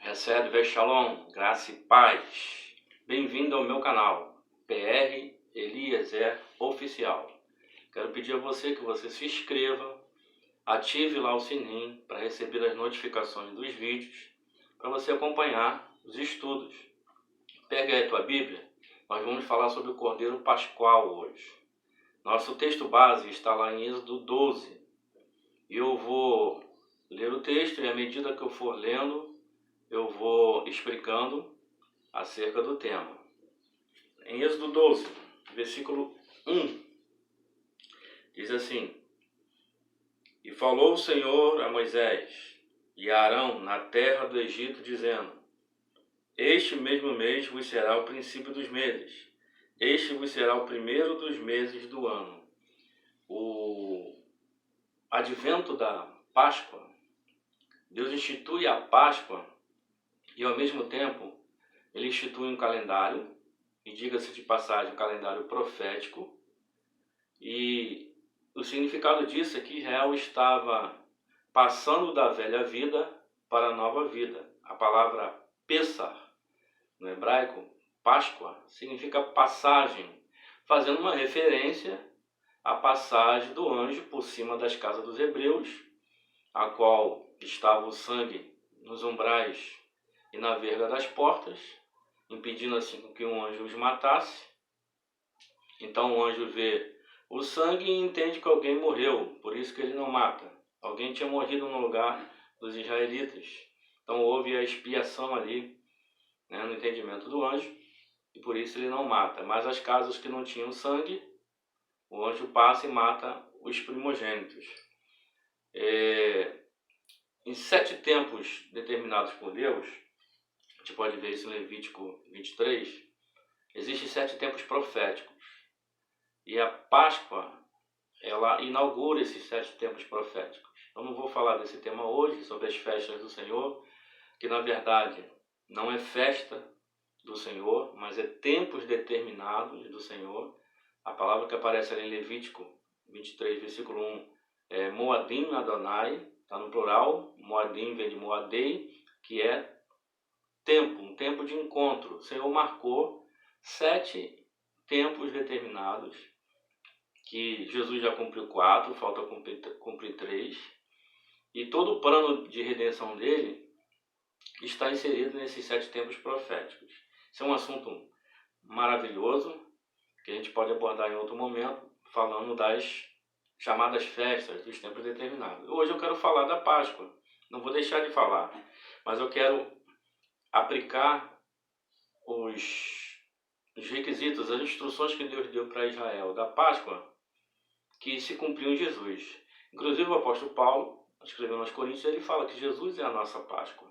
Recebe Shalom, graça e paz. Bem-vindo ao meu canal, PR Eliezer Oficial. Quero pedir a você que você se inscreva, ative lá o sininho para receber as notificações dos vídeos, para você acompanhar os estudos. Pega aí a tua Bíblia, nós vamos falar sobre o Cordeiro Pascual hoje. Nosso texto base está lá em Êxodo 12. E eu vou ler o texto e à medida que eu for lendo, eu vou explicando acerca do tema. Em Êxodo 12, versículo 1, diz assim: E falou o Senhor a Moisés e a Arão na terra do Egito, dizendo: Este mesmo mês vos será o princípio dos meses. Este vos será o primeiro dos meses do ano. O advento da Páscoa, Deus institui a Páscoa e ao mesmo tempo ele institui um calendário, e diga-se de passagem, um calendário profético. E o significado disso é que Israel estava passando da velha vida para a nova vida. A palavra Pessah, no hebraico, Páscoa, significa passagem, fazendo uma referência à passagem do anjo por cima das casas dos hebreus, a qual estava o sangue nos umbrais e na verga das portas, impedindo assim que um anjo os matasse. Então o anjo vê o sangue e entende que alguém morreu, por isso que ele não mata. Alguém tinha morrido no lugar dos israelitas. Então houve a expiação ali, no entendimento do anjo, e por isso ele não mata. Mas as casas que não tinham sangue, o anjo passa e mata os primogênitos. Em 7 tempos determinados por Deus, a gente pode ver isso em Levítico 23, existem 7 tempos proféticos. E a Páscoa, ela inaugura esses 7 tempos proféticos. Eu não vou falar desse tema hoje, sobre as festas do Senhor, que na verdade não é festa do Senhor, mas é tempos determinados do Senhor. A palavra que aparece ali em Levítico 23, versículo 1, é Moadim Adonai, está no plural. Moadim vem de Moadei, que é tempo, um tempo de encontro. O Senhor marcou 7 tempos determinados, que Jesus já cumpriu 4, falta cumprir 3. E todo o plano de redenção dele está inserido nesses 7 tempos proféticos. Isso é um assunto maravilhoso, que a gente pode abordar em outro momento, falando das chamadas festas dos tempos determinados. Hoje eu quero falar da Páscoa, não vou deixar de falar, mas eu quero aplicar os requisitos, as instruções que Deus deu para Israel da Páscoa, que se cumpriu em Jesus. Inclusive o apóstolo Paulo, escrevendo aos Coríntios, ele fala que Jesus é a nossa Páscoa.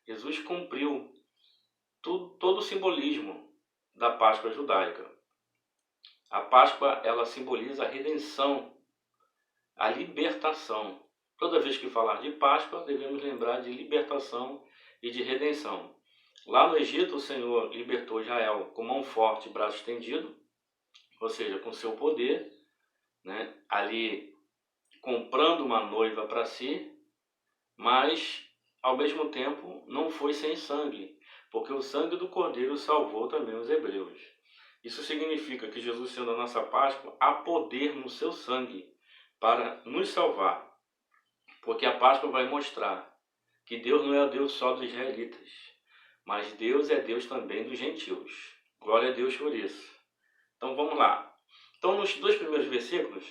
Jesus cumpriu todo o simbolismo da Páscoa judaica. A Páscoa, ela simboliza a redenção, a libertação. Toda vez que falar de Páscoa, devemos lembrar de libertação e de redenção. Lá no Egito, o Senhor libertou Israel com mão forte e braço estendido, ou seja, com seu poder, ali comprando uma noiva para si, mas ao mesmo tempo não foi sem sangue, porque o sangue do Cordeiro salvou também os hebreus. Isso significa que Jesus, sendo a nossa Páscoa, há poder no seu sangue para nos salvar, porque a Páscoa vai mostrar que Deus não é o Deus só dos israelitas, mas Deus é Deus também dos gentios. Glória a Deus por isso. Então vamos lá. Então nos 2 primeiros versículos,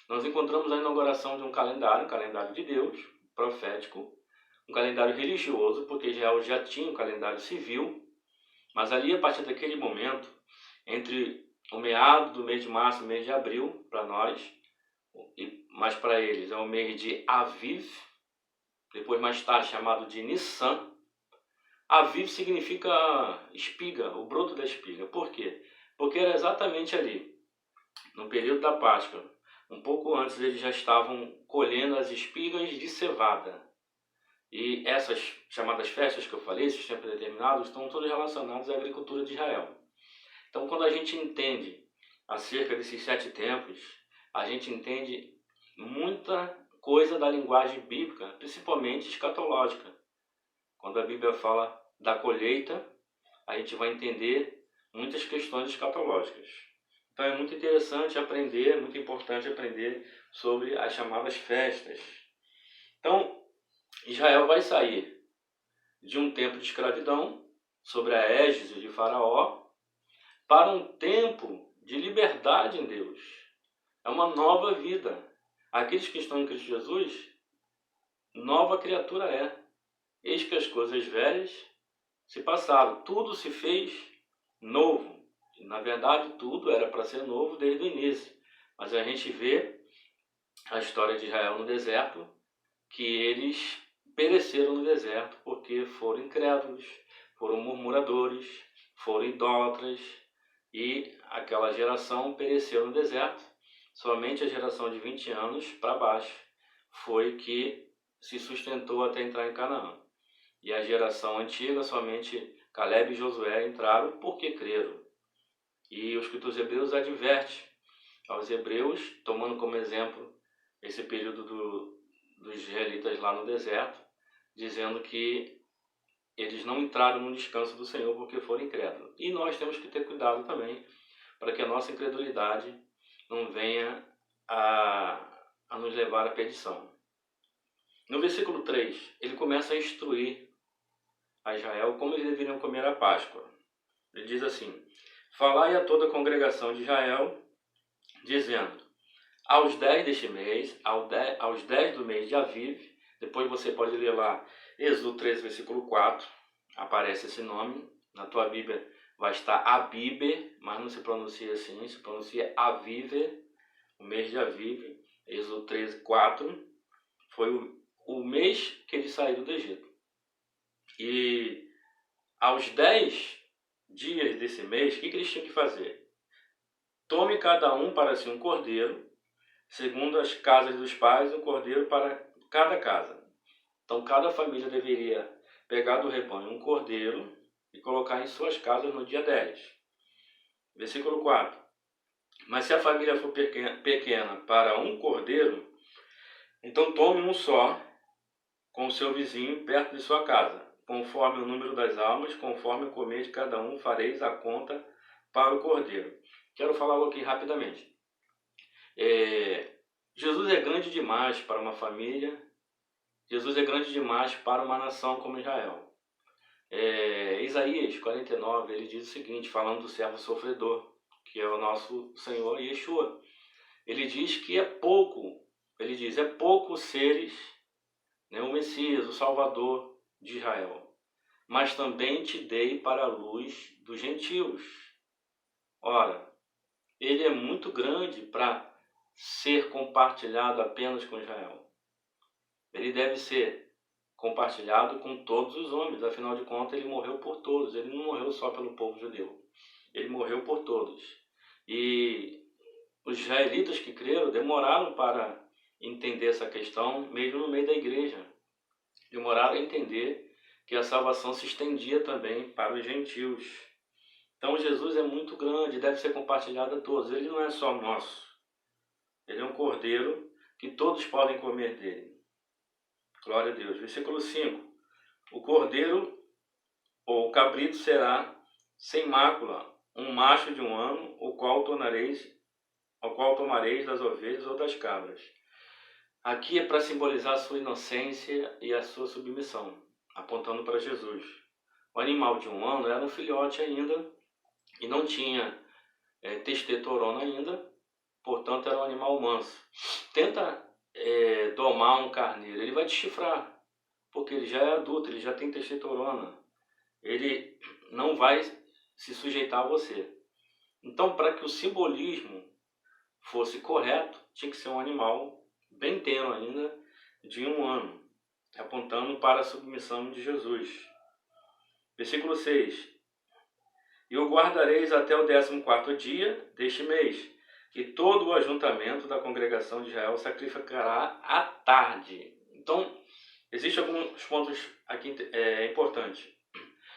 nós encontramos a inauguração de um calendário de Deus, profético, um calendário religioso, porque Israel já tinha um calendário civil, mas ali, a partir daquele momento, entre o meado do mês de março e o mês de abril, para nós, mas para eles é o mês de Aviv, depois mais tarde chamado de Nissan. Aviv significa espiga, o broto da espiga. Por quê? Porque era exatamente ali, no período da Páscoa. Um pouco antes eles já estavam colhendo as espigas de cevada. E essas chamadas festas que eu falei, esses tempos determinados, estão todos relacionados à agricultura de Israel. Então, quando a gente entende acerca desses 7 tempos, a gente entende muita coisa da linguagem bíblica, principalmente escatológica. Quando a Bíblia fala da colheita, a gente vai entender muitas questões escatológicas. Então é muito interessante aprender, é muito importante aprender sobre as chamadas festas. Então, Israel vai sair de um tempo de escravidão, sob a égide de Faraó, para um tempo de liberdade em Deus. É uma nova vida. Aqueles que estão em Cristo Jesus, nova criatura é. Eis que as coisas velhas se passaram, tudo se fez novo. Na verdade, tudo era para ser novo desde o início. Mas a gente vê a história de Israel no deserto, que eles pereceram no deserto porque foram incrédulos, foram murmuradores, foram idólatras, e aquela geração pereceu no deserto. Somente a geração de 20 anos para baixo foi que se sustentou até entrar em Canaã. E a geração antiga, somente Caleb e Josué entraram porque creram. E o escritor dos Hebreus adverte aos hebreus, tomando como exemplo esse período dos israelitas lá no deserto, dizendo que eles não entraram no descanso do Senhor porque foram incrédulos. E nós temos que ter cuidado também para que a nossa incredulidade não venha a nos levar à perdição. No versículo 3, ele começa a instruir a Israel como eles deveriam comer a Páscoa. Ele diz assim: falai a toda a congregação de Israel, dizendo: aos 10 deste mês, aos 10 do mês de Aviv, depois você pode ler lá Êxodo 13, versículo 4, aparece esse nome. Na tua Bíblia vai estar Abibe, mas não se pronuncia assim, se pronuncia Avive, o mês de Aviv. Êxodo 13, 4, foi o mês que eles saíram do Egito. E aos 10 dias desse mês, o que eles tinham que fazer? Tome cada um para si um cordeiro, segundo as casas dos pais, um cordeiro para cada casa. Então, cada família deveria pegar do rebanho um cordeiro e colocar em suas casas no dia 10. Versículo 4. Mas se a família for pequena para um cordeiro, então tome um só com o seu vizinho perto de sua casa. Conforme o número das almas, conforme o comer de cada um, fareis a conta para o cordeiro. Quero falar algo aqui rapidamente. Jesus é grande demais para uma família. Jesus é grande demais para uma nação como Israel. Isaías 49, ele diz o seguinte, falando do servo sofredor, que é o nosso Senhor Yeshua. Ele diz que é pouco seres, né, o Messias, o Salvador de Israel. Mas também te dei para a luz dos gentios. Ora, ele é muito grande para ser compartilhado apenas com Israel. Ele deve ser compartilhado com todos os homens. Afinal de contas, ele morreu por todos. Ele não morreu só pelo povo judeu. Ele morreu por todos. E os israelitas que creram demoraram para entender essa questão, mesmo no meio da igreja. Demoraram a entender que a salvação se estendia também para os gentios. Então Jesus é muito grande, deve ser compartilhado a todos. Ele não é só nosso. Ele é um cordeiro que todos podem comer dele. Glória a Deus. Versículo 5. O cordeiro ou o cabrito será sem mácula, um macho de 1 ano, o qual tomareis das ovelhas ou das cabras. Aqui é para simbolizar a sua inocência e a sua submissão, apontando para Jesus. O animal de 1 ano era um filhote ainda e não tinha testosterona ainda, portanto era um animal manso. Tenta domar um carneiro, ele vai te chifrar, porque ele já é adulto, ele já tem testosterona, ele não vai se sujeitar a você. Então, para que o simbolismo fosse correto, tinha que ser um animal bem tenro ainda, de 1 ano, apontando para a submissão de Jesus. Versículo 6. E o guardareis até o 14º dia deste mês, e todo o ajuntamento da congregação de Israel sacrificará à tarde. Então, existem alguns pontos aqui importantes.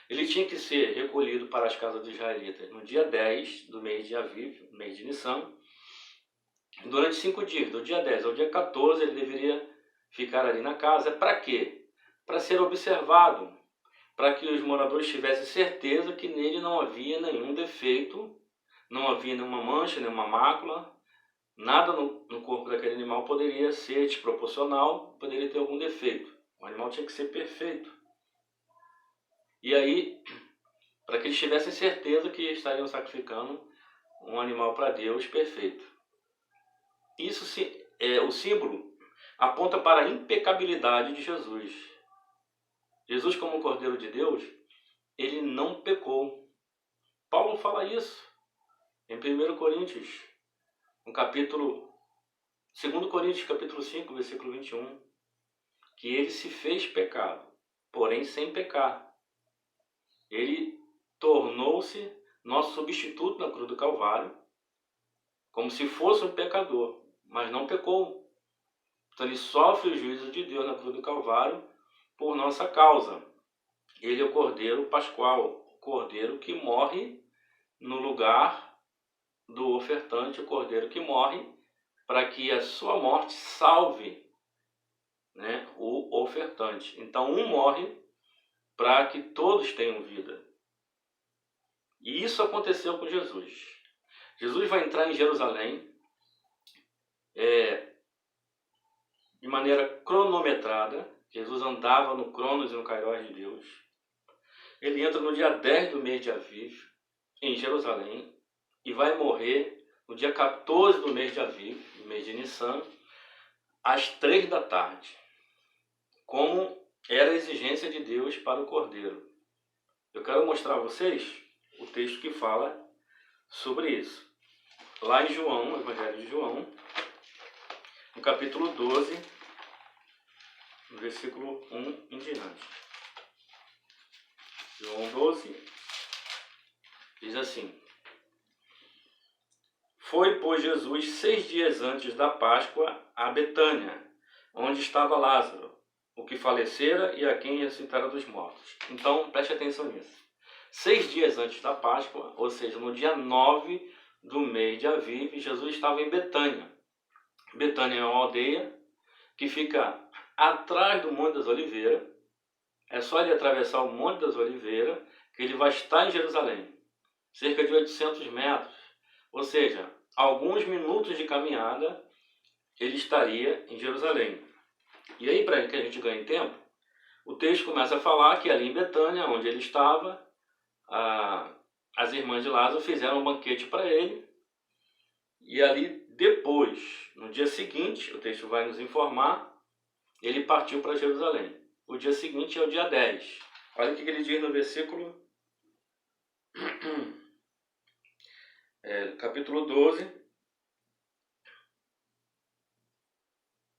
Ele tinha que ser recolhido para as casas dos israelitas no dia 10 do mês de Aviv, mês de Nissan, durante 5 dias, do dia 10 ao dia 14, ele deveria ficar ali na casa. Para quê? Para ser observado. para que os moradores tivessem certeza que nele não havia nenhum defeito, não havia nenhuma mancha, nenhuma mácula, nada no corpo daquele animal poderia ser desproporcional, poderia ter algum defeito. O animal tinha que ser perfeito. E aí, para que eles tivessem certeza que estariam sacrificando um animal para Deus perfeito. Isso o símbolo aponta para a impecabilidade de Jesus. Jesus, como Cordeiro de Deus, ele não pecou. Paulo fala isso em 1 Coríntios, no capítulo 2 Coríntios, capítulo 5, versículo 21, que ele se fez pecado, porém sem pecar. Ele tornou-se nosso substituto na cruz do Calvário, como se fosse um pecador, mas não pecou. Então ele sofre o juízo de Deus na cruz do Calvário por nossa causa. Ele é o Cordeiro Pascual, o Cordeiro que morre no lugar do ofertante, o Cordeiro que morre para que a sua morte salve, né, o ofertante. Então um morre para que todos tenham vida. E isso aconteceu com Jesus. Jesus vai entrar em Jerusalém de maneira cronometrada. Jesus andava no Cronos e no Kairos de Deus. Ele entra no dia 10 do mês de Aviv, em Jerusalém, e vai morrer no dia 14 do mês de Aviv, no mês de Nissan, às 3 da tarde, como era a exigência de Deus para o Cordeiro. Eu quero mostrar a vocês o texto que fala sobre isso. Lá em João, no Evangelho de João, no capítulo 12, no versículo 1 em diante. João 12 diz assim: Foi, pois, Jesus 6 dias antes da Páscoa a Betânia, onde estava Lázaro, o que falecera e a quem ressuscitara dos mortos. Então, preste atenção nisso. 6 dias antes da Páscoa, ou seja, no dia 9 do mês de Aviv, Jesus estava em Betânia. Betânia é uma aldeia que fica atrás do Monte das Oliveiras. É só ele atravessar o Monte das Oliveiras que ele vai estar em Jerusalém. Cerca de 800 metros. Ou seja, alguns minutos de caminhada ele estaria em Jerusalém. E aí, para que a gente ganhe tempo, o texto começa a falar que ali em Betânia, onde ele estava, as irmãs de Lázaro fizeram um banquete para ele. E ali depois, no dia seguinte, o texto vai nos informar, ele partiu para Jerusalém. O dia seguinte é o dia 10. Olha o que ele diz no versículo capítulo 12,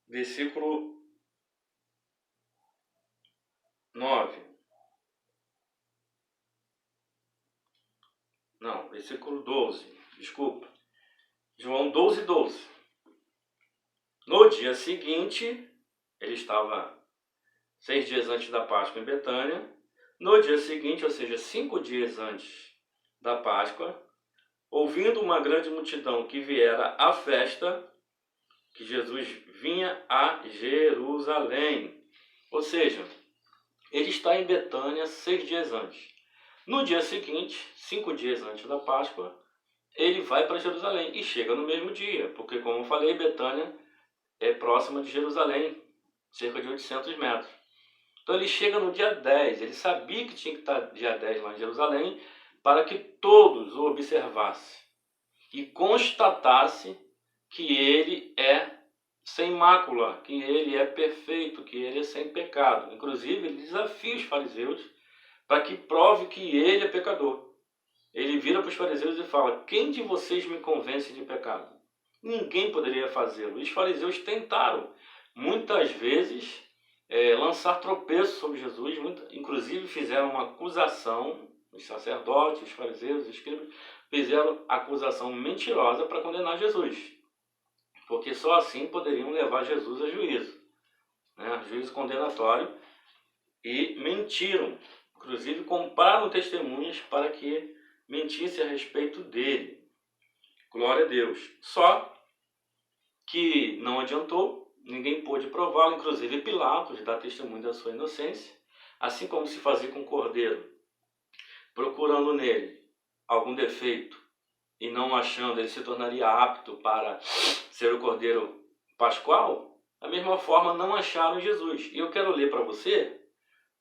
versículo 9. Não, versículo 12, desculpa. João 12, 12. No dia seguinte, ele estava 6 dias antes da Páscoa em Betânia. No dia seguinte, ou seja, 5 dias antes da Páscoa, ouvindo uma grande multidão que viera à festa, que Jesus vinha a Jerusalém. Ou seja, ele está em Betânia 6 dias antes. No dia seguinte, 5 dias antes da Páscoa, ele vai para Jerusalém e chega no mesmo dia, porque, como eu falei, Betânia é próxima de Jerusalém, cerca de 800 metros. Então ele chega no dia 10, ele sabia que tinha que estar dia 10 lá em Jerusalém, para que todos o observassem e constatassem que ele é sem mácula, que ele é perfeito, que ele é sem pecado. Inclusive, ele desafia os fariseus para que prove que ele é pecador. Ele vira para os fariseus e fala: quem de vocês me convence de pecado? Ninguém poderia fazê-lo. Os fariseus tentaram muitas vezes lançar tropeço sobre Jesus, inclusive fizeram uma acusação, os sacerdotes, os fariseus, os escribas, fizeram acusação mentirosa para condenar Jesus, porque só assim poderiam levar Jesus a juízo, né? Juízo condenatório, e mentiram, inclusive compraram testemunhas para que mentisse a respeito dele. Glória a Deus. Só que não adiantou, ninguém pôde prová-lo, inclusive Pilatos dá testemunho da sua inocência, assim como se fazia com o cordeiro, procurando nele algum defeito e não achando, ele se tornaria apto para ser o cordeiro pascual. Da mesma forma, não acharam Jesus. E eu quero ler para você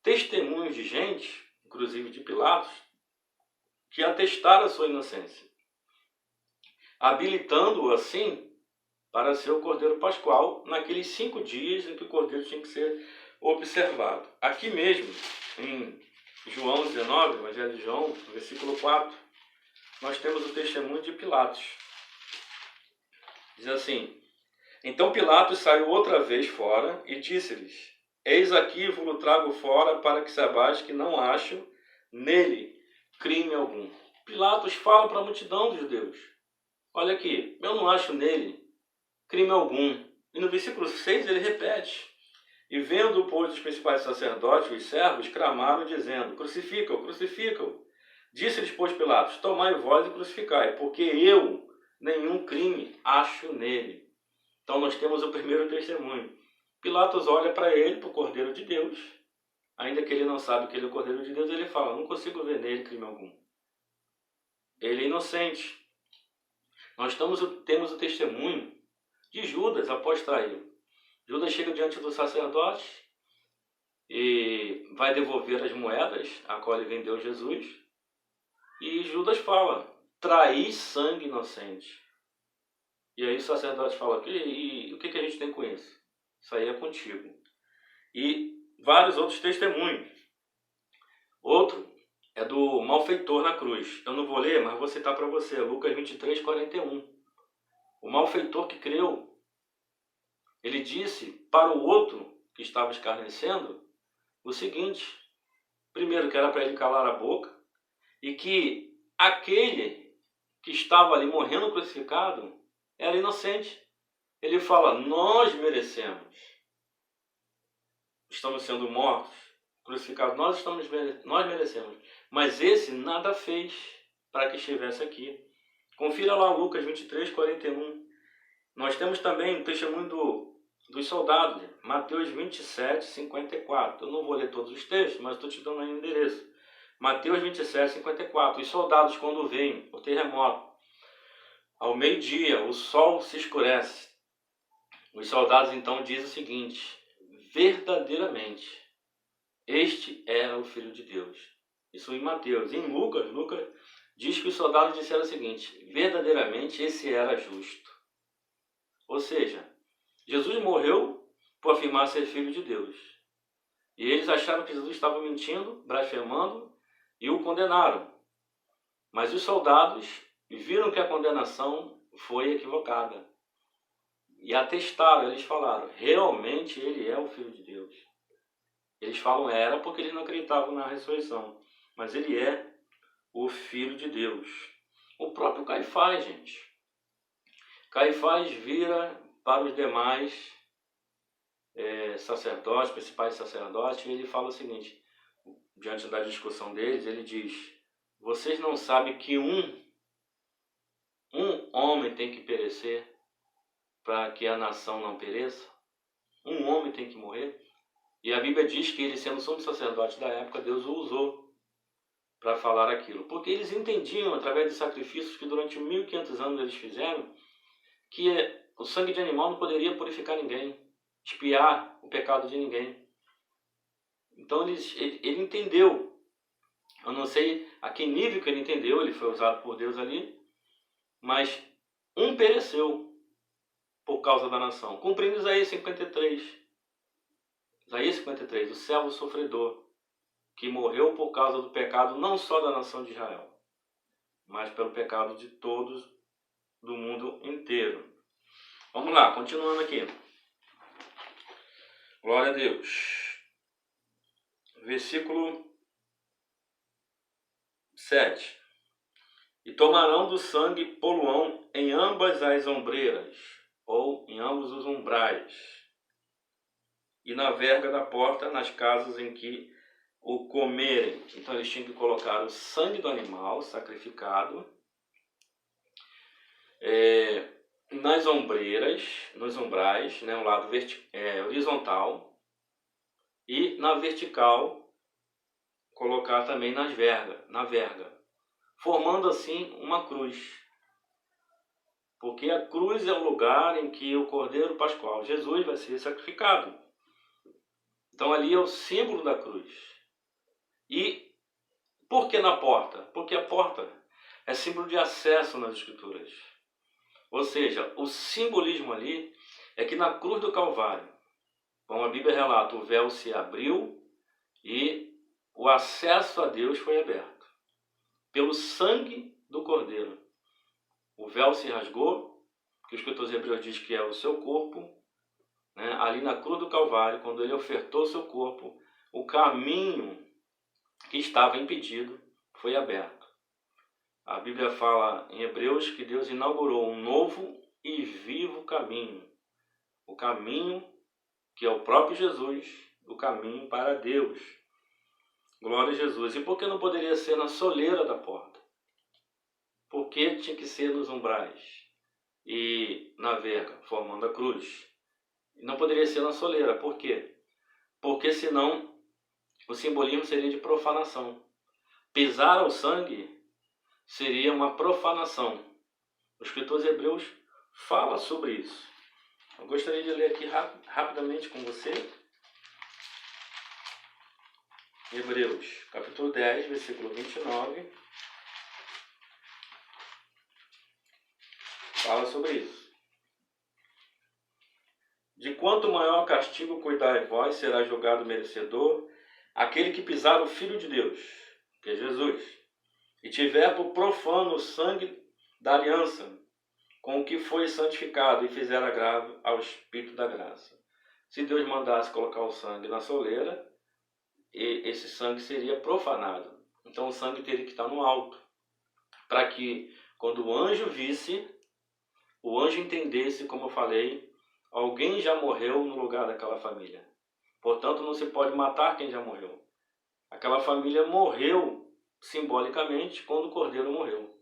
testemunhos de gente, inclusive de Pilatos, que atestaram a sua inocência, habilitando-o assim para ser o cordeiro pascual naqueles 5 dias em que o cordeiro tinha que ser observado. Aqui mesmo, em João 19, Evangelho de João, versículo 4, nós temos o testemunho de Pilatos. Diz assim: então Pilatos saiu outra vez fora e disse-lhes: eis aqui vos trago fora para que saibais que não acho nele crime algum. Pilatos fala para a multidão dos judeus: olha aqui, eu não acho nele crime algum. E no versículo 6 ele repete: e vendo, pois, os principais sacerdotes e os servos, clamaram dizendo: crucifica-o, crucifica-o. Disse-lhes, pois, Pilatos: tomai vós e crucificai, porque eu nenhum crime acho nele. Então nós temos o primeiro testemunho. Pilatos olha para ele, para o Cordeiro de Deus. Ainda que ele não sabe que ele é o Cordeiro de Deus, ele fala: não consigo ver nele crime algum. Ele é inocente. Nós temos o testemunho de Judas após traí-lo. Judas chega diante do sacerdote e vai devolver as moedas a qual ele vendeu Jesus. E Judas fala: traí sangue inocente. E aí o sacerdote fala: e o que a gente tem com isso? Isso aí é contigo. E vários outros testemunhos. Outro é do malfeitor na cruz. Eu não vou ler, mas vou citar para você. Lucas 23, 41. O malfeitor que creu, ele disse para o outro que estava escarnecendo o seguinte: primeiro, que era para ele calar a boca, e que aquele que estava ali morrendo crucificado era inocente. Ele fala: nós merecemos. Estamos sendo mortos, crucificados, nós merecemos. Mas esse nada fez para que estivesse aqui. Confira lá Lucas 23, 41. Nós temos também o testemunho dos soldados, Mateus 27, 54. Eu não vou ler todos os textos, mas estou te dando aí o endereço. Mateus 27, 54. Os soldados, quando veem o terremoto, ao meio-dia, o sol se escurece. Os soldados então dizem o seguinte: verdadeiramente, este era o Filho de Deus. Isso em Mateus. Em Lucas diz que os soldados disseram o seguinte: verdadeiramente esse era justo. Ou seja, Jesus morreu por afirmar ser Filho de Deus. E eles acharam que Jesus estava mentindo, blasfemando, e o condenaram. Mas os soldados viram que a condenação foi equivocada. E atestaram, eles falaram: realmente ele é o Filho de Deus. Eles falam era porque eles não acreditavam na ressurreição. Mas ele é o Filho de Deus. O próprio Caifás, gente. Caifás vira para os demais sacerdotes, principais sacerdotes, e ele fala o seguinte, diante da discussão deles, ele diz: vocês não sabem que um homem tem que perecer para que a nação não pereça? Um homem tem que morrer? E a Bíblia diz que ele, sendo sumo sacerdote da época, Deus o usou para falar aquilo. Porque eles entendiam, através dos sacrifícios que durante 1500 anos eles fizeram, que o sangue de animal não poderia purificar ninguém, expiar o pecado de ninguém. Então ele entendeu. Eu não sei a que nível que ele entendeu, ele foi usado por Deus ali, mas um pereceu por causa da nação. Cumprindo Isaías 53. Isaías 53, o servo sofredor, que morreu por causa do pecado não só da nação de Israel, mas pelo pecado de todos do mundo inteiro. Vamos lá, continuando aqui. Glória a Deus. Versículo 7. E tomarão do sangue poluão em ambas as ombreiras, ou em ambos os umbrais, e na verga da porta, nas casas em que o comerem. Então eles tinham que colocar o sangue do animal sacrificado nas ombreiras, nos umbrais, né, um lado horizontal, e na vertical colocar também na verga, formando assim uma cruz. Porque a cruz é o lugar em que o Cordeiro Pascual, Jesus, vai ser sacrificado. Então ali é o símbolo da cruz. E por que na porta? Porque a porta é símbolo de acesso nas Escrituras. Ou seja, o simbolismo ali é que na cruz do Calvário, como a Bíblia relata, o véu se abriu e o acesso a Deus foi aberto. Pelo sangue do Cordeiro. O véu se rasgou, que o escritor aos Hebreus diz que é o seu corpo, né? Ali na cruz do Calvário, quando ele ofertou o seu corpo, o caminho que estava impedido foi aberto. A Bíblia fala em Hebreus que Deus inaugurou um novo e vivo caminho. O caminho que é o próprio Jesus, o caminho para Deus. Glória a Jesus. E por que não poderia ser na soleira da porta? Por que tinha que ser nos umbrais e na verga, formando a cruz? Não poderia ser na soleira. Por quê? Porque senão o simbolismo seria de profanação. Pisar ao sangue seria uma profanação. O escritor aos Hebreus fala sobre isso. Eu gostaria de ler aqui rapidamente com você. Hebreus, capítulo 10, versículo 29. Fala sobre isso. De quanto maior castigo cuidai vós, será julgado merecedor aquele que pisar o Filho de Deus, que é Jesus, e tiver por profano o sangue da aliança, com o que foi santificado e fizer agravo ao Espírito da graça. Se Deus mandasse colocar o sangue na soleira, esse sangue seria profanado. Então o sangue teria que estar no alto, para que quando o anjo visse, o anjo entendesse, como eu falei, alguém já morreu no lugar daquela família. Portanto, não se pode matar quem já morreu. Aquela família morreu simbolicamente quando o cordeiro morreu.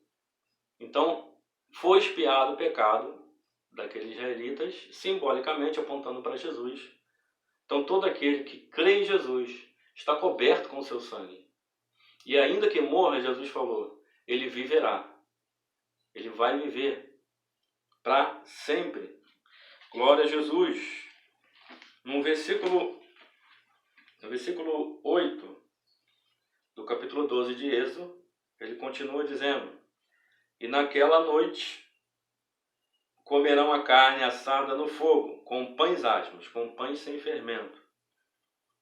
Então, foi expiado o pecado daqueles israelitas, simbolicamente apontando para Jesus. Então, todo aquele que crê em Jesus está coberto com o seu sangue. E ainda que morra, Jesus falou, ele viverá. Ele vai viver para sempre. Glória a Jesus. No versículo 8 do capítulo 12 de Êxodo, ele continua dizendo: e naquela noite comerão a carne assada no fogo, com pães asmos, com pães sem fermento,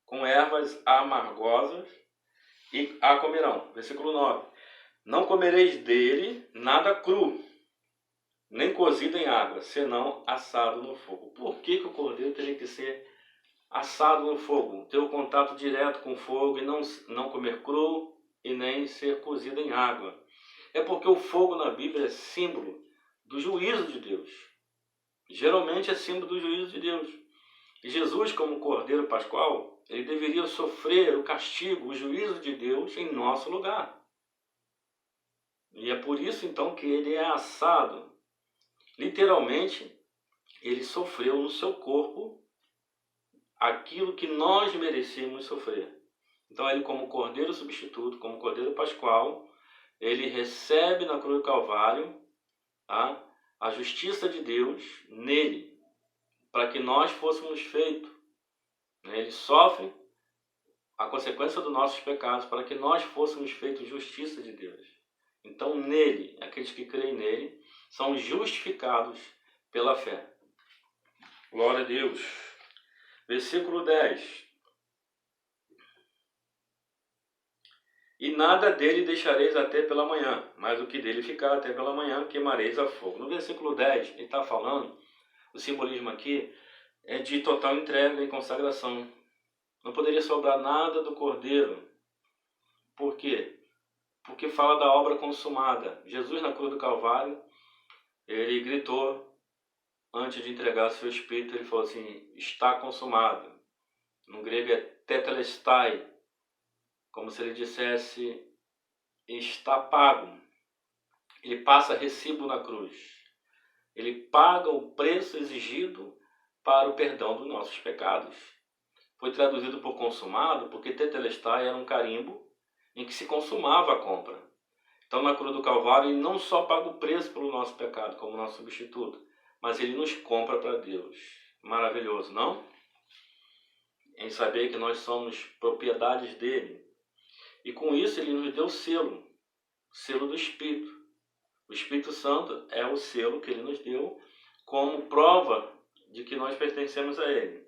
com ervas amargosas, e a comerão. Versículo 9. Não comereis dele nada cru, nem cozido em água, senão assado no fogo. Por que o cordeiro teria que ser assado no fogo? Ter o contato direto com o fogo e não comer cru e nem ser cozido em água. É porque o fogo na Bíblia é símbolo do juízo de Deus. Geralmente é símbolo do juízo de Deus. E Jesus, como Cordeiro Pascual, ele deveria sofrer o castigo, o juízo de Deus em nosso lugar. E é por isso então que ele é assado. Literalmente, ele sofreu no seu corpo aquilo que nós merecíamos sofrer. Então ele, como Cordeiro substituto, como Cordeiro Pascual, ele recebe na cruz do Calvário, tá, a justiça de Deus nele, para que nós fôssemos feitos. Ele sofre a consequência dos nossos pecados para que nós fôssemos feitos justiça de Deus. Então nele, aqueles que creem nele, são justificados pela fé. Glória a Deus. Versículo 10. E nada dele deixareis até pela manhã, mas o que dele ficar até pela manhã queimareis a fogo. No versículo 10, ele está falando, o simbolismo aqui é de total entrega e consagração. Não poderia sobrar nada do cordeiro. Por quê? Porque fala da obra consumada. Jesus na cruz do Calvário, ele gritou, antes de entregar seu espírito, ele falou assim, está consumado. No grego é tetelestai, como se ele dissesse, está pago. Ele passa recibo na cruz. Ele paga o preço exigido para o perdão dos nossos pecados. Foi traduzido por consumado, porque tetelestai era um carimbo em que se consumava a compra. Então, na cruz do Calvário, ele não só paga o preço pelo nosso pecado, como nosso substituto, mas ele nos compra para Deus. Maravilhoso, não? Em saber que nós somos propriedades dele. E com isso, ele nos deu o selo do Espírito. O Espírito Santo é o selo que ele nos deu como prova de que nós pertencemos a ele.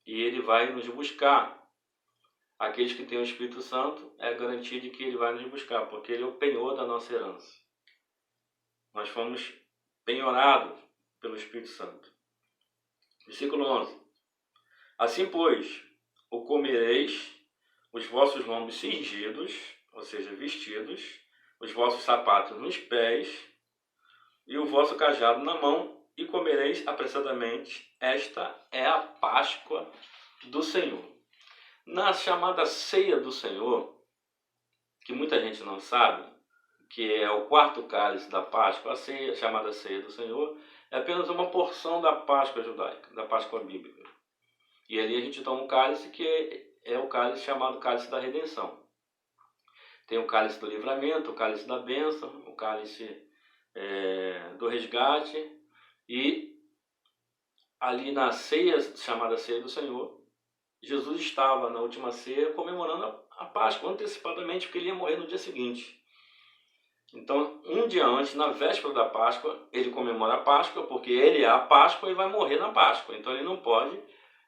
E ele vai nos buscar. Aqueles que têm o Espírito Santo é a garantia de que ele vai nos buscar, porque ele é o penhor da nossa herança. Nós fomos penhorados pelo Espírito Santo. Versículo 11. Assim, pois, o comereis, os vossos lombos cingidos, ou seja, vestidos, os vossos sapatos nos pés e o vosso cajado na mão, e comereis apressadamente. Esta é a Páscoa do Senhor. Na chamada ceia do Senhor, que muita gente não sabe, que é o quarto cálice da Páscoa, a ceia, chamada ceia do Senhor, é apenas uma porção da Páscoa judaica, da Páscoa bíblica. E ali a gente toma um cálice que é o cálice chamado cálice da redenção. Tem o cálice do livramento, o cálice da bênção, o cálice do resgate. E ali na ceia, chamada ceia do Senhor, Jesus estava na última ceia comemorando a Páscoa antecipadamente, porque ele ia morrer no dia seguinte. Então, um dia antes, na véspera da Páscoa, ele comemora a Páscoa, porque ele é a Páscoa e vai morrer na Páscoa. Então, ele não pode,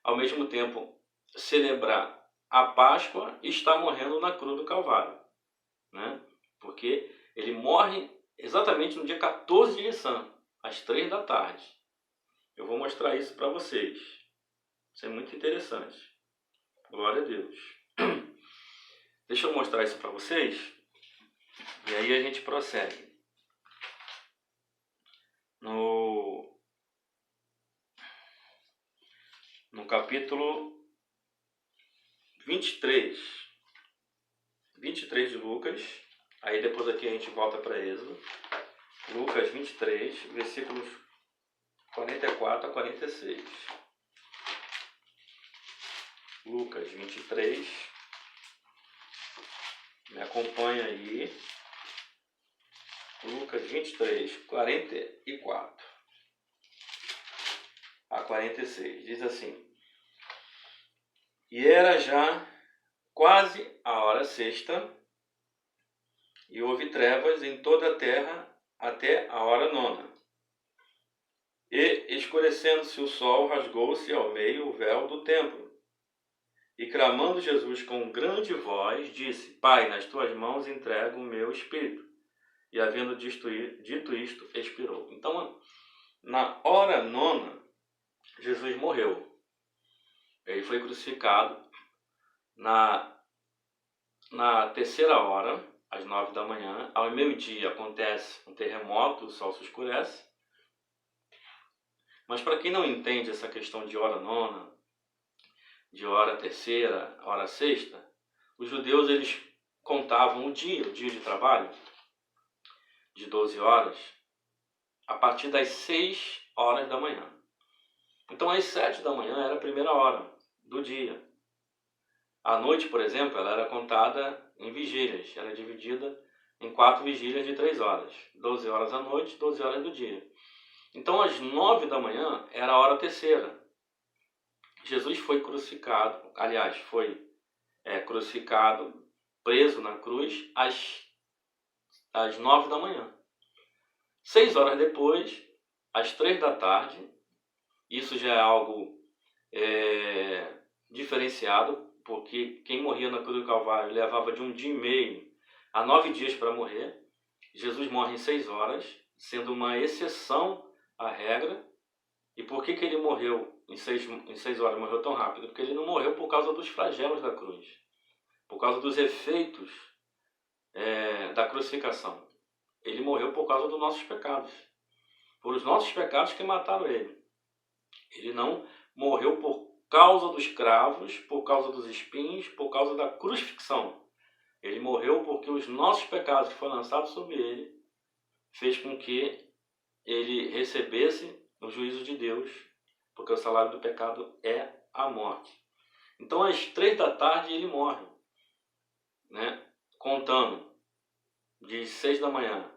ao mesmo tempo, celebrar a Páscoa e estar morrendo na cruz do Calvário, né? Porque ele morre exatamente no dia 14 de Nissan, às 3 da tarde. Eu vou mostrar isso para vocês. Isso é muito interessante. Glória a Deus. Deixa eu mostrar isso para vocês. E aí a gente prossegue. No capítulo 23 de Lucas. Aí depois aqui a gente volta para Êxodo. Lucas 23, versículos 44 a 46. Lucas 23. Me acompanha aí. Lucas 23, 44 a 46. Diz assim: E era já quase a hora sexta, e houve trevas em toda a terra até a hora nona. E, escurecendo-se o sol, rasgou-se ao meio o véu do templo. E clamando Jesus com grande voz, disse: Pai, nas tuas mãos entrego o meu espírito. E havendo dito isto, expirou. Então, na hora nona, Jesus morreu. Ele foi crucificado. Na terceira hora, às 9 da manhã, ao meio-dia acontece um terremoto, o sol se escurece. Mas para quem não entende essa questão de hora nona, de hora terceira, hora sexta, os judeus eles contavam o dia de trabalho, de 12 horas, a partir das 6 horas da manhã. Então, às 7 da manhã era a primeira hora do dia. A noite, por exemplo, ela era contada em vigílias. Era dividida em 4 vigílias de 3 horas. 12 horas à noite, 12 horas do dia. Então, às 9 da manhã era a hora terceira. Jesus foi crucificado, aliás, foi crucificado, preso na cruz, às 9 da manhã. 6 horas depois, às 3 da tarde, isso já é algo diferenciado, porque quem morria na cruz do Calvário levava de 1 dia e meio a 9 dias para morrer. Jesus morre em 6 horas, sendo uma exceção à regra. E por que ele morreu em 6 horas, morreu tão rápido? Porque ele não morreu por causa dos flagelos da cruz, por causa dos efeitos da crucificação. Ele morreu por causa dos nossos pecados. Por os nossos pecados que mataram ele. Ele não morreu por causa dos cravos, por causa dos espinhos, por causa da crucifixão. Ele morreu porque os nossos pecados que foram lançados sobre ele fez com que ele recebesse o juízo de Deus, porque o salário do pecado é a morte. Então, às 3 da tarde, ele morre, né? contando de 6 da manhã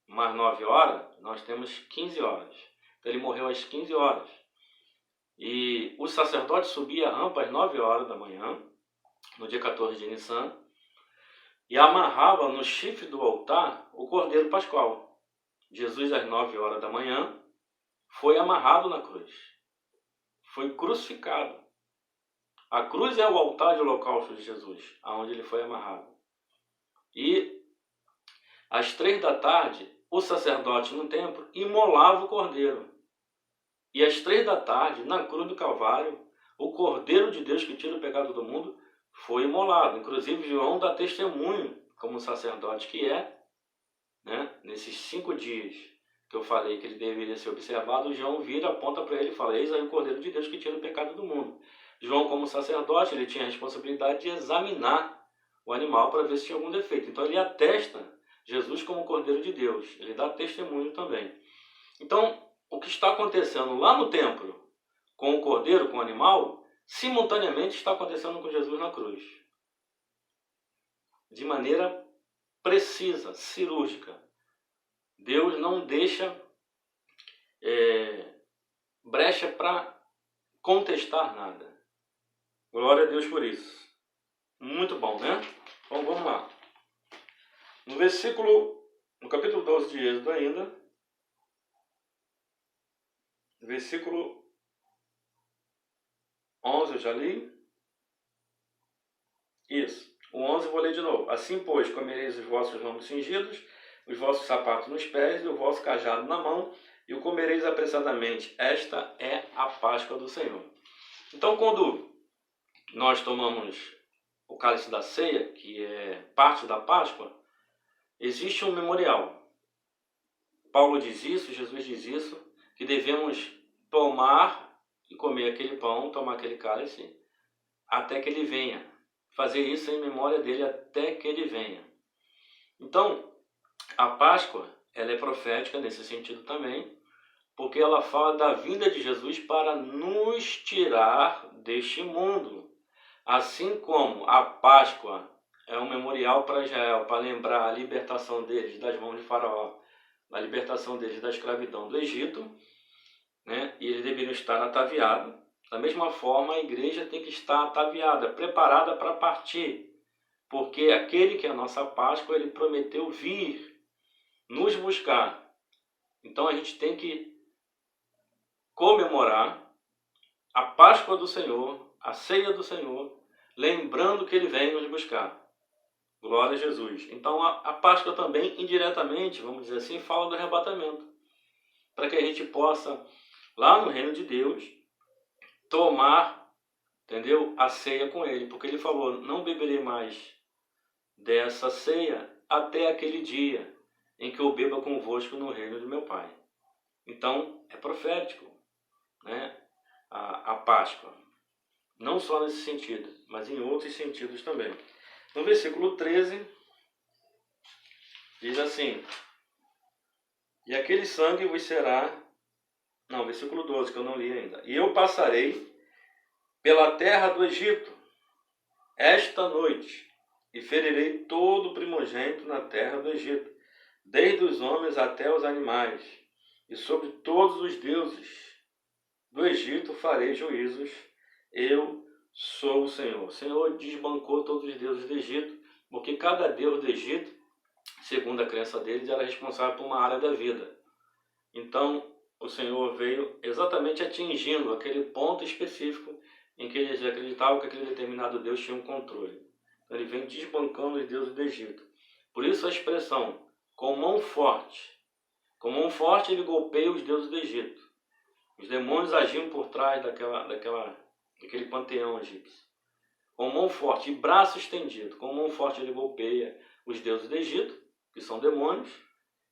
mais 9 horas, nós temos 15 horas. Então ele morreu às 15 horas. E o sacerdote subia a rampa às 9 horas da manhã, no dia 14 de Nissan, e amarrava no chifre do altar o cordeiro pascual. Jesus, às 9 horas da manhã, foi amarrado na cruz. Foi crucificado. A cruz é o altar de holocausto de Jesus, aonde ele foi amarrado. E às 3 da tarde, o sacerdote no templo imolava o cordeiro. E às 3 da tarde, na cruz do Calvário, o Cordeiro de Deus que tira o pecado do mundo foi imolado. Inclusive, João dá testemunho, como sacerdote que é, né? Nesses 5 dias que eu falei que ele deveria ser observado, João vira, aponta para ele e fala: eis aí o Cordeiro de Deus que tira o pecado do mundo. João, como sacerdote, ele tinha a responsabilidade de examinar o animal para ver se tinha algum defeito. Então ele atesta Jesus como Cordeiro de Deus. Ele dá testemunho também. Então, o que está acontecendo lá no templo com o cordeiro, com o animal, simultaneamente está acontecendo com Jesus na cruz. De maneira precisa, cirúrgica. Deus não deixa brecha para contestar nada. Glória a Deus por isso. Muito bom, né? Então vamos lá. No capítulo 12 de Êxodo ainda, versículo 11 eu já li. Isso. O 11 eu vou ler de novo. Assim, pois, comereis os vossos lombos cingidos, os vossos sapatos nos pés e o vosso cajado na mão, e o comereis apressadamente. Esta é a Páscoa do Senhor. Então, quando nós tomamos o cálice da ceia, que é parte da Páscoa, existe um memorial. Paulo diz isso, Jesus diz isso, que devemos tomar e comer aquele pão, tomar aquele cálice, até que ele venha. Fazer isso em memória dele até que ele venha. Então, a Páscoa, ela é profética nesse sentido também, porque ela fala da vinda de Jesus para nos tirar deste mundo. Assim como a Páscoa é um memorial para Israel, para lembrar a libertação deles das mãos de Faraó, a libertação deles da escravidão do Egito, né? E eles deveriam estar ataviados. Da mesma forma, a igreja tem que estar ataviada, preparada para partir, porque aquele que é a nossa Páscoa, ele prometeu vir nos buscar. Então a gente tem que comemorar a Páscoa do Senhor, a ceia do Senhor, lembrando que ele vem nos buscar. Glória a Jesus. Então a Páscoa também, indiretamente, vamos dizer assim, fala do arrebatamento, para que a gente possa, lá no reino de Deus, tomar, entendeu? A ceia com ele, porque ele falou: não beberei mais dessa ceia até aquele dia em que eu beba convosco no reino de meu Pai. Então é profético, né? A Páscoa, não só nesse sentido, mas em outros sentidos também. No versículo 13 diz assim: e aquele sangue vos será... Não, versículo 12, que eu não li ainda. E eu passarei pela terra do Egito esta noite, e ferirei todo o primogênito na terra do Egito, desde os homens até os animais, e sobre todos os deuses do Egito farei juízos. Eu sou o Senhor. O Senhor desbancou todos os deuses do Egito, porque cada deus do Egito, segundo a crença deles, era responsável por uma área da vida. Então, o Senhor veio exatamente atingindo aquele ponto específico em que eles acreditavam que aquele determinado Deus tinha um controle. Então, ele vem desbancando os deuses do Egito. Por isso a expressão, com mão forte. Com mão forte ele golpeia os deuses do Egito. Os demônios agiam por trás daquele panteão egípcio. Com mão forte e braço estendido. Com mão forte ele golpeia os deuses do Egito, que são demônios,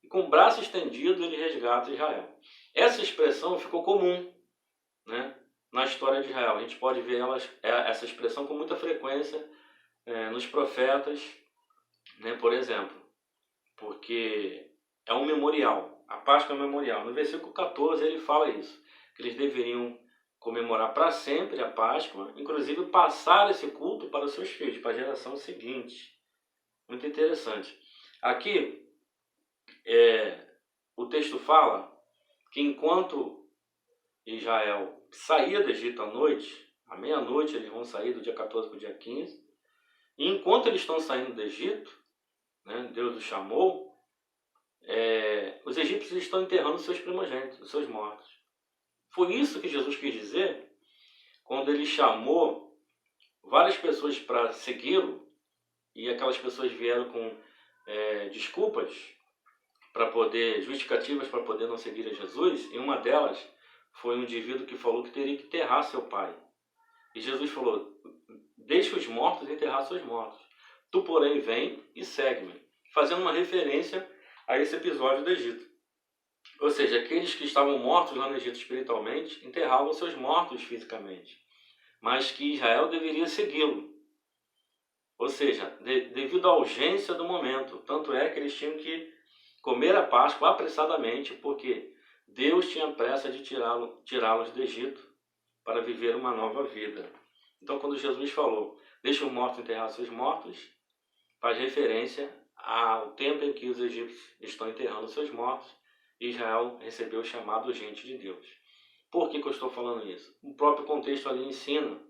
e com braço estendido ele resgata Israel. Essa expressão ficou comum, né, na história de Israel. A gente pode ver essa expressão com muita frequência nos profetas, né, por exemplo, porque é um memorial. A Páscoa é um memorial. No versículo 14 ele fala isso, que eles deveriam comemorar para sempre a Páscoa, inclusive passar esse culto para os seus filhos, para a geração seguinte. Muito interessante. Aqui, o texto fala que enquanto Israel saía do Egito à noite, à meia-noite eles vão sair do dia 14 para o dia 15, e enquanto eles estão saindo do Egito, né, Deus os chamou, os egípcios estão enterrando seus primogênitos, os seus mortos. Foi isso que Jesus quis dizer quando ele chamou várias pessoas para segui-lo, e aquelas pessoas vieram com desculpas justificativas para poder não seguir a Jesus, e uma delas foi um indivíduo que falou que teria que enterrar seu pai. E Jesus falou: deixe os mortos enterrar seus mortos. Tu, porém, vem e segue-me. Fazendo uma referência a esse episódio do Egito. Ou seja, aqueles que estavam mortos lá no Egito espiritualmente enterravam seus mortos fisicamente, mas que Israel deveria segui-lo. Ou seja, devido à urgência do momento. Tanto é que eles tinham que comer a Páscoa apressadamente, porque Deus tinha pressa de tirá-los do Egito para viver uma nova vida. Então, quando Jesus falou, deixa os mortos enterrar seus mortos, faz referência ao tempo em que os egípcios estão enterrando seus mortos, e Israel recebeu o chamado urgente de Deus. Por que eu estou falando isso? O próprio contexto ali ensina,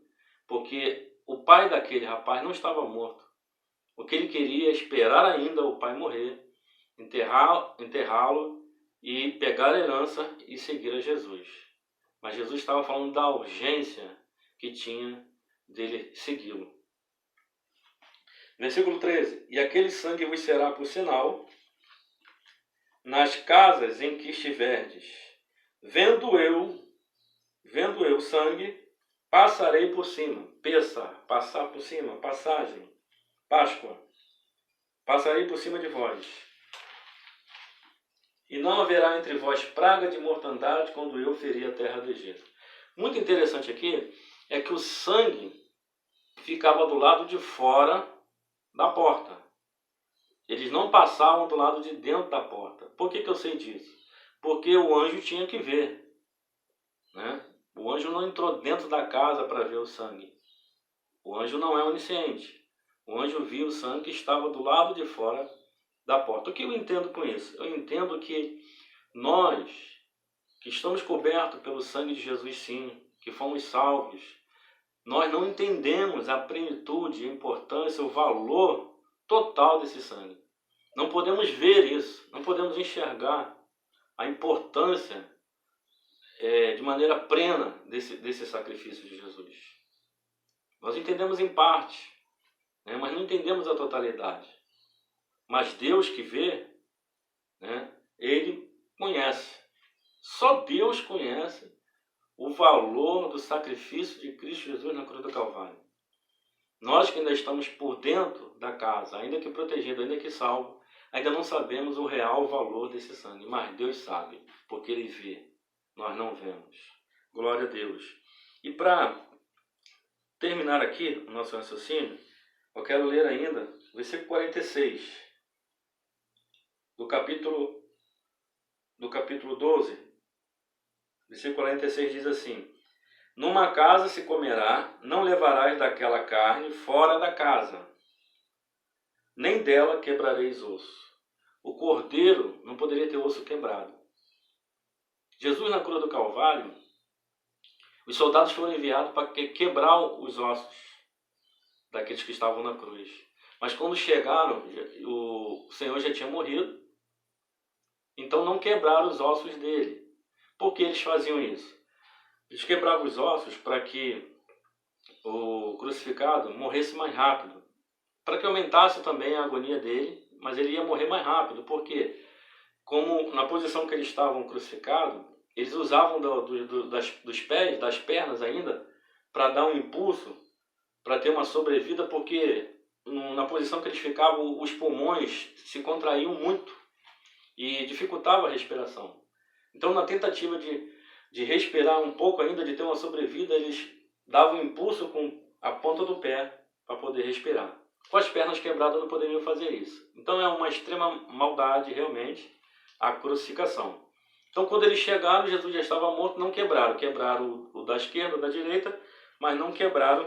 porque o pai daquele rapaz não estava morto. O que ele queria é esperar ainda o pai morrer, enterrá-lo e pegar a herança e seguir a Jesus. Mas Jesus estava falando da urgência que tinha dele segui-lo. Versículo 13. E aquele sangue vos será por sinal nas casas em que estiverdes. Vendo eu sangue, passarei por cima. Passar por cima, passagem, Páscoa. Passarei por cima de vós. E não haverá entre vós praga de mortandade quando eu ferir a terra do Egito. Muito interessante aqui é que o sangue ficava do lado de fora da porta. Eles não passavam do lado de dentro da porta. Por que eu sei disso? Porque o anjo tinha que ver, né? O anjo não entrou dentro da casa para ver o sangue. O anjo não é onisciente. O anjo viu o sangue que estava do lado de fora da porta. O que eu entendo com isso? Eu entendo que nós, que estamos cobertos pelo sangue de Jesus, sim, que fomos salvos, nós não entendemos a plenitude, a importância, o valor total desse sangue. Não podemos ver isso, não podemos enxergar a importância de maneira plena desse sacrifício de Jesus. Nós entendemos em parte, né, mas não entendemos a totalidade. Mas Deus que vê, né, Ele conhece. Só Deus conhece o valor do sacrifício de Cristo Jesus na cruz do Calvário. Nós que ainda estamos por dentro da casa, ainda que protegido, ainda que salvo, ainda não sabemos o real valor desse sangue. Mas Deus sabe, porque Ele vê. Nós não vemos. Glória a Deus. E para terminar aqui o nosso raciocínio, eu quero ler ainda o versículo 46 do capítulo 12. Versículo 46 diz assim: numa casa se comerá, não levarás daquela carne fora da casa, nem dela quebrareis osso. O cordeiro não poderia ter osso quebrado. Jesus na cruz do Calvário, os soldados foram enviados para quebrar os ossos daqueles que estavam na cruz. Mas quando chegaram, o Senhor já tinha morrido, então não quebraram os ossos dele. Por que eles faziam isso? Eles quebravam os ossos para que o crucificado morresse mais rápido, para que aumentasse também a agonia dele, mas ele ia morrer mais rápido. Por quê? Como na posição que eles estavam crucificados, eles usavam dos pés, das pernas ainda, para dar um impulso, para ter uma sobrevida, porque na posição que eles ficavam, os pulmões se contraíam muito e dificultava a respiração. Então, na tentativa de respirar um pouco ainda, de ter uma sobrevida, eles davam um impulso com a ponta do pé para poder respirar. Com as pernas quebradas não poderiam fazer isso. Então é uma extrema maldade realmente a crucificação. Então quando eles chegaram, Jesus já estava morto, não quebraram. Quebraram o da esquerda, o da direita, mas não quebraram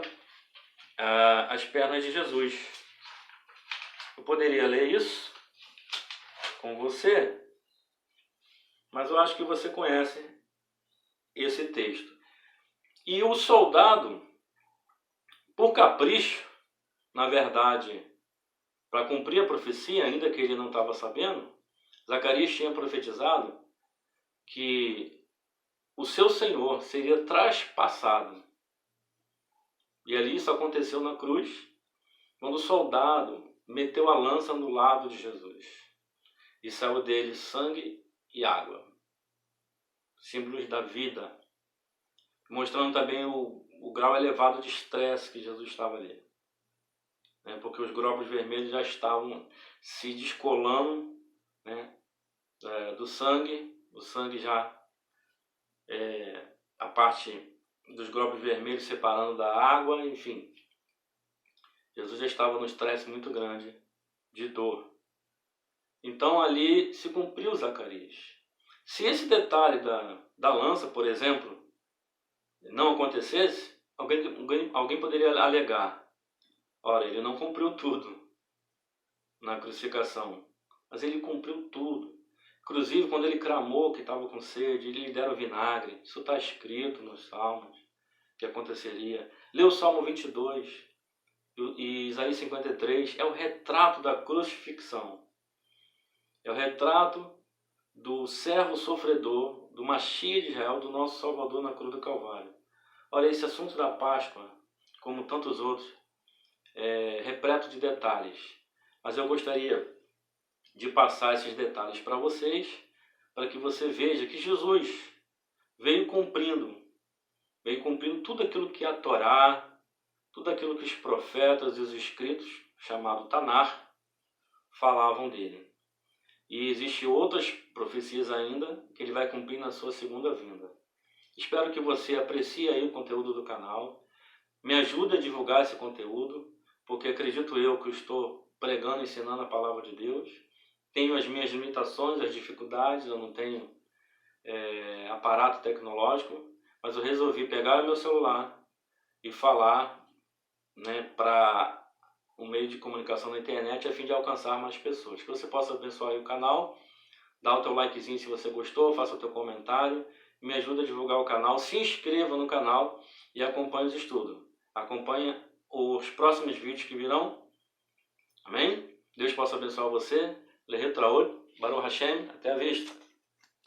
as pernas de Jesus. Eu poderia ler isso com você, mas eu acho que você conhece esse texto. E o soldado, por capricho, na verdade, para cumprir a profecia, ainda que ele não estava sabendo, Zacarias tinha profetizado que o seu Senhor seria traspassado. E ali isso aconteceu na cruz, quando o soldado meteu a lança no lado de Jesus. E saiu dele sangue e água. Símbolos da vida. Mostrando também o grau elevado de estresse que Jesus estava ali. Porque os glóbulos vermelhos já estavam se descolando, né, do sangue. O sangue já, a parte dos glóbulos vermelhos separando da água, enfim. Jesus já estava num estresse muito grande de dor. Então ali se cumpriu Zacarias. Se esse detalhe da lança, por exemplo, não acontecesse, alguém poderia alegar: ora, ele não cumpriu tudo na crucificação, mas ele cumpriu tudo. Inclusive, quando ele clamou que estava com sede, ele lhe deram vinagre. Isso está escrito nos Salmos, que aconteceria. Lê o Salmo 22 e Isaías 53, é o retrato da crucifixão. É o retrato do servo sofredor, do Mashiach de Israel, do nosso Salvador na cruz do Calvário. Olha, esse assunto da Páscoa, como tantos outros, é repleto de detalhes. Mas eu gostaria de passar esses detalhes para vocês, para que você veja que Jesus veio cumprindo tudo aquilo que a Torá, tudo aquilo que os profetas e os escritos, chamado Tanar, falavam dele. E existem outras profecias ainda que ele vai cumprir na sua segunda vinda. Espero que você aprecie aí o conteúdo do canal, me ajude a divulgar esse conteúdo, porque acredito eu que eu estou pregando e ensinando a palavra de Deus. Tenho as minhas limitações, as dificuldades, eu não tenho aparato tecnológico, mas eu resolvi pegar o meu celular e falar, para um meio de comunicação na internet a fim de alcançar mais pessoas. Que você possa abençoar o canal, dá o teu likezinho se você gostou, faça o teu comentário, me ajuda a divulgar o canal, se inscreva no canal e acompanhe os estudos. Acompanhe os próximos vídeos que virão. Amém? Deus possa abençoar você. Lehetraot, Baruch Hashem, até a vista.